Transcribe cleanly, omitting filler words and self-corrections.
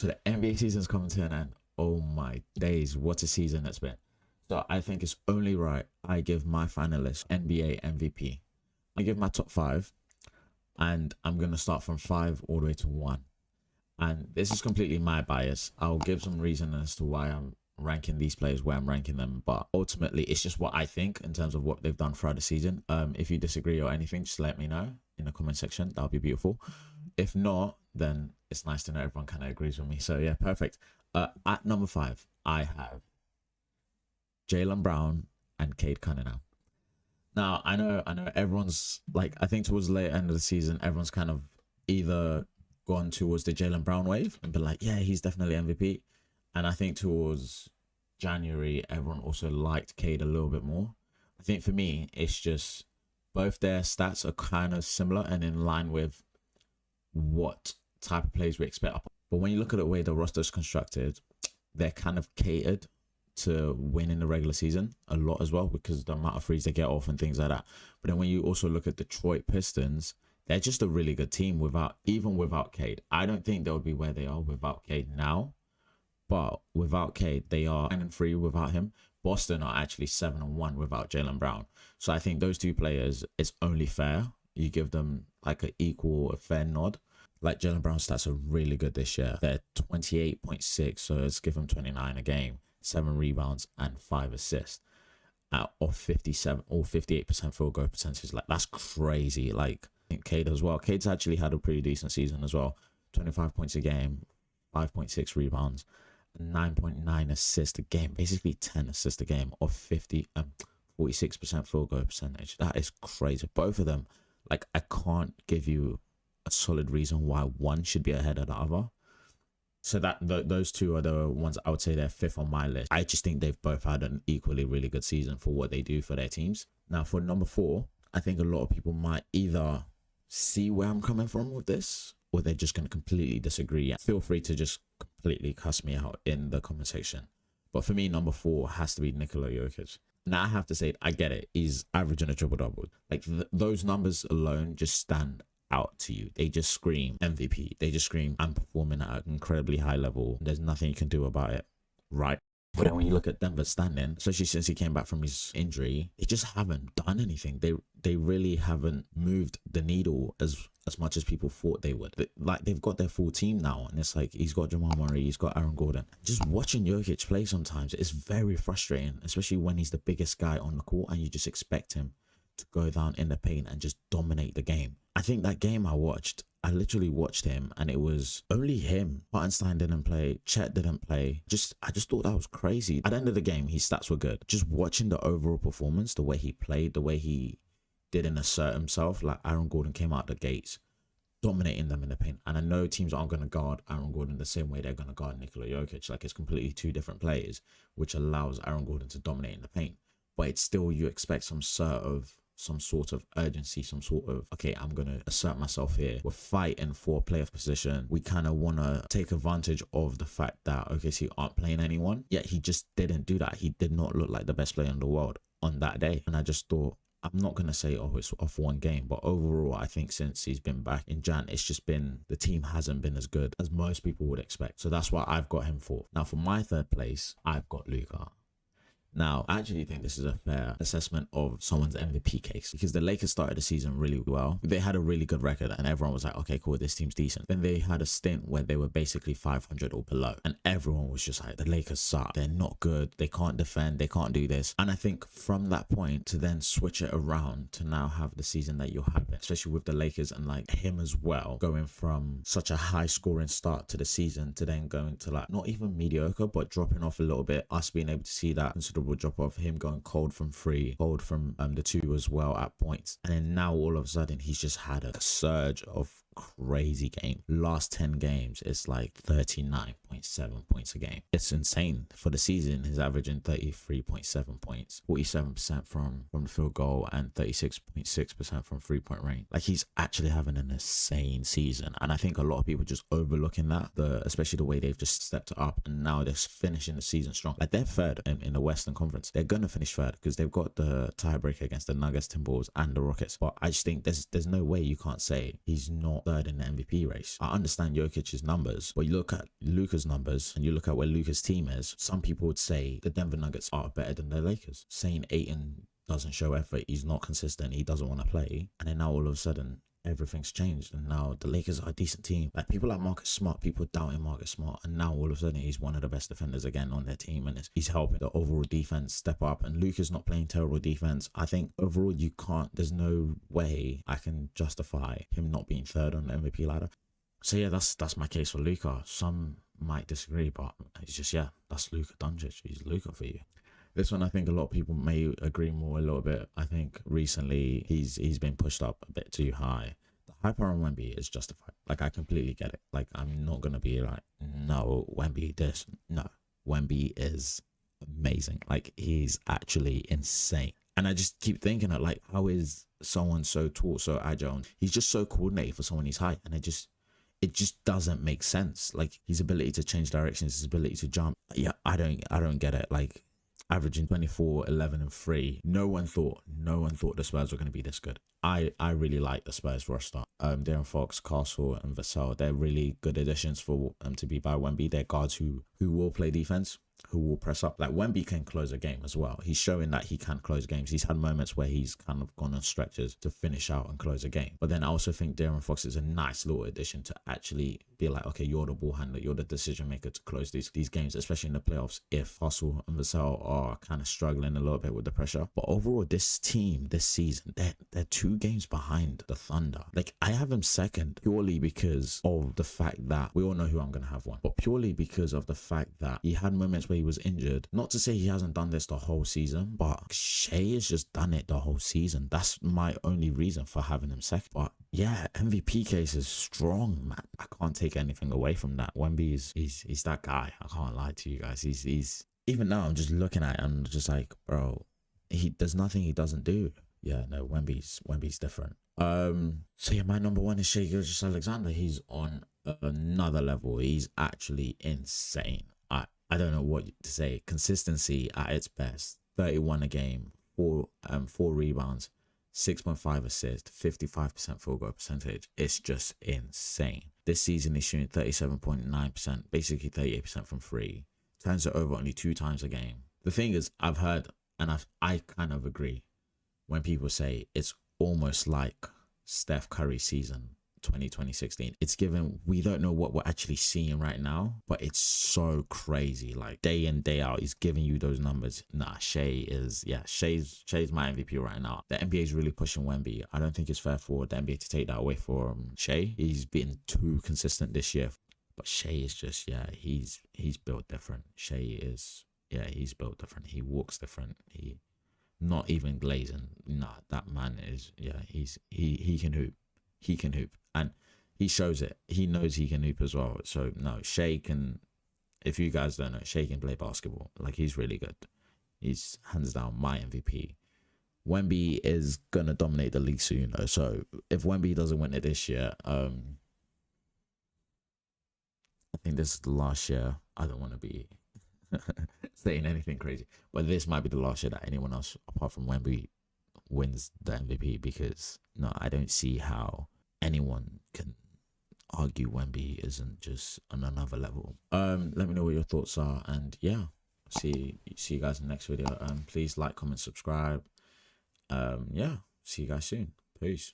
So the NBA season's coming to an end. Oh my days, what a season it's been. So I think it's only right I give my finalist NBA MVP. I give my top five, and I'm gonna start from five all the way to one. And this is completely my bias. I'll give some reason as to why I'm ranking these players where I'm ranking them, but ultimately it's just what I think in terms of what they've done throughout the season. If you disagree or anything, just let me know in the comment section. That'll be beautiful. If not, then it's nice to know everyone kind of agrees with me. So yeah, perfect. At number five, I have Jaylen Brown and Cade Cunningham. Now I know everyone's like, I think towards the late end of the season, everyone's kind of either gone towards the Jaylen Brown wave and been like, yeah, he's definitely MVP. And I think towards January, everyone also liked Cade a little bit more. I think for me, it's just both their stats are kind of similar and in line with what type of plays we expect. But when you look at the way the roster is constructed, they're kind of catered to win in the regular season a lot as well, because the amount of threes they get off and things like that. But then when you also look at Detroit Pistons, they're just a really good team without Cade. I don't think they'll be where they are without Cade now, but without Cade, they are 9-3 without him. Boston are actually 7-1 without Jaylen Brown. So I think those two players, it's only fair you give them like a fair nod. Like Jaylen Brown's stats are really good this year. They're 28.6, so let's give him 29 a game, 7 rebounds and 5 assists out of 57 or 58% field goal percentage. Like, that's crazy. Like, I think Cade as well. Cade's actually had a pretty decent season as well. 25 points a game, 5.6 rebounds, 9.9 assists a game, basically 10 assists a game of 46% field goal percentage. That is crazy. Both of them, like, I can't give you a solid reason why one should be ahead of the other. So those two are the ones I would say they're fifth on my list. I just think they've both had an equally really good season for what they do for their teams. Now for number four, I think a lot of people might either see where I'm coming from with this, or they're just going to completely disagree. Feel free to just completely cuss me out in the comment section. But for me, number four has to be Nikola Jokic. Now I have to say, I get it. He's averaging a triple-double. Like, those numbers alone just stand out to you. They just scream MVP. They just scream, I'm performing at an incredibly high level. There's nothing you can do about it, right? But then when you look at Denver's standing, especially since he came back from his injury, they just haven't done anything. They really haven't moved the needle as much as people thought they would. Like, they've got their full team now, and it's like, he's got Jamal Murray, he's got Aaron Gordon. Just watching Jokic play sometimes is very frustrating, especially when he's the biggest guy on the court and you just expect him to go down in the paint and just dominate the game. I think that game I literally watched him, and it was only him. Hartenstein didn't play, Chet didn't play. I just thought that was crazy. At the end of the game, his stats were good. Just watching the overall performance, the way he played, the way he didn't assert himself, like Aaron Gordon came out the gates dominating them in the paint. And I know teams aren't going to guard Aaron Gordon the same way they're going to guard Nikola Jokic. Like, it's completely two different players, which allows Aaron Gordon to dominate in the paint. But it's still, you expect some sort of urgency, some sort of, okay, I'm going to assert myself here. We're fighting for playoff position. We kind of want to take advantage of the fact that OKC aren't playing anyone. Yet he just didn't do that. He did not look like the best player in the world on that day. And I just thought, I'm not going to say, oh, it's off one game, but overall, I think since he's been back in Jan, it's just been, the team hasn't been as good as most people would expect. So that's why I've got him fourth. Now for my third place, I've got Luka. Now, I actually think this is a fair assessment of someone's MVP case, because the Lakers started the season really well. They had a really good record and everyone was like, okay, cool, this team's decent. Then they had a stint where they were basically 500 or below, and everyone was just like, the Lakers suck. They're not good. They can't defend. They can't do this. And I think from that point to then switch it around to now have the season that you're having, especially with the Lakers and like him as well, going from such a high scoring start to the season to then going to like not even mediocre, but dropping off a little bit. Us being able to see that considerable drop off, him going cold from three, cold from the two as well at points, and then now all of a sudden he's just had a surge of crazy game. Last 10 games, it's like 39.7 points a game. It's insane. For the season, he's averaging 33.7 points, 47% from the field goal, and 36.6% from 3-point range. Like, he's actually having an insane season, and I think a lot of people just overlooking that, especially the way they've just stepped up, and now they're finishing the season strong. Like, they're third in the Western Conference. They're gonna finish third because they've got the tiebreaker against the Nuggets, Timberwolves, and the Rockets. But I just think there's no way you can't say he's not not third in the MVP race. I understand Jokic's numbers, but you look at Luka's numbers and you look at where Luka's team is. Some people would say the Denver Nuggets are better than the Lakers. Saying Ayton doesn't show effort, he's not consistent, he doesn't want to play, and then now all of a sudden everything's changed and now the Lakers are a decent team. Like, people like Marcus Smart, people doubting Marcus Smart, and now all of a sudden he's one of the best defenders again on their team, and he's helping the overall defense step up. And Luka's not playing terrible defense. I think overall there's no way I can justify him not being third on the MVP ladder. So yeah, that's my case for Luka. Some might disagree, but it's just, yeah, that's Luka Doncic. He's Luka for you. This one, I think a lot of people may agree more a little bit. I think recently he's been pushed up a bit too high. The hype on Wemby is justified. Like, I completely get it. Like, I'm not going to be like, no, Wemby this. No, Wemby is amazing. Like, he's actually insane. And I just keep thinking that, like, how is someone so tall, so agile? He's just so coordinated for someone his height. And it just doesn't make sense. Like, his ability to change directions, his ability to jump. Yeah, I don't get it. Like, averaging 24, 11 and 3. No one thought the Spurs were going to be this good. I really like the Spurs roster. De'Aaron Fox, Castle and Vassell, they're really good additions for to be by Wemby. They're guards who will play defense, who will press up. Like, Wemby can close a game as well. He's showing that he can close games. He's had moments where he's kind of gone on stretches to finish out and close a game. But then I also think De'Aaron Fox is a nice little addition to actually be like, okay, you're the ball handler, you're the decision maker to close these games, especially in the playoffs if Hustle and Vassell are kind of struggling a little bit with the pressure. But overall, this team this season, they're 2 games behind the Thunder. Like, I have them second purely because of the fact that we all know who I'm going to have one, but purely because of the fact that he had moments where he was injured. Not to say he hasn't done this the whole season, but Shai has just done it the whole season. That's my only reason for having him second. But yeah, MVP case is strong, man. I can't take anything away from that. Wemby he's that guy. I can't lie to you guys. He's even now I'm just looking at him, I'm just like, bro, there's nothing he doesn't do. Yeah, no, Wemby's different. So yeah, my number 1 is Shai Gilgeous-Alexander. He's on another level. He's actually insane. I don't know what to say. Consistency at its best. 31 a game, 4 rebounds, 6.5 assists, 55% field goal percentage. It's just insane. This season he's shooting 37.9%, basically 38% from 3. Turns it over only 2 times a game. The thing is, I've heard, and I kind of agree, when people say it's almost like Steph Curry's season 2016. It's given, we don't know what we're actually seeing right now, but it's so crazy. Like, day in, day out, he's giving you those numbers. Nah, Shai's my MVP right now. The NBA is really pushing Wemby. I don't think it's fair for the NBA to take that away from Shai. He's been too consistent this year, but Shai is just, yeah, he's built different. Shai is, yeah, he's built different. He walks different. He not even glazing. Nah, that man is, yeah, he can hoop. He can hoop, and he shows it. He knows he can hoop as well. So no, Shai can, if you guys don't know, Shai can play basketball. Like, he's really good. He's hands down my MVP. Wemby is gonna dominate the league soon though. So if Wemby doesn't win it this year, I think this is the last year. I don't want to be saying anything crazy, but this might be the last year that anyone else apart from Wemby wins the MVP, because no, I don't see how anyone can argue Wemby isn't just on another level. Let me know what your thoughts are, and yeah, see you guys in the next video. Please like, comment, subscribe. Yeah, see you guys soon. Peace.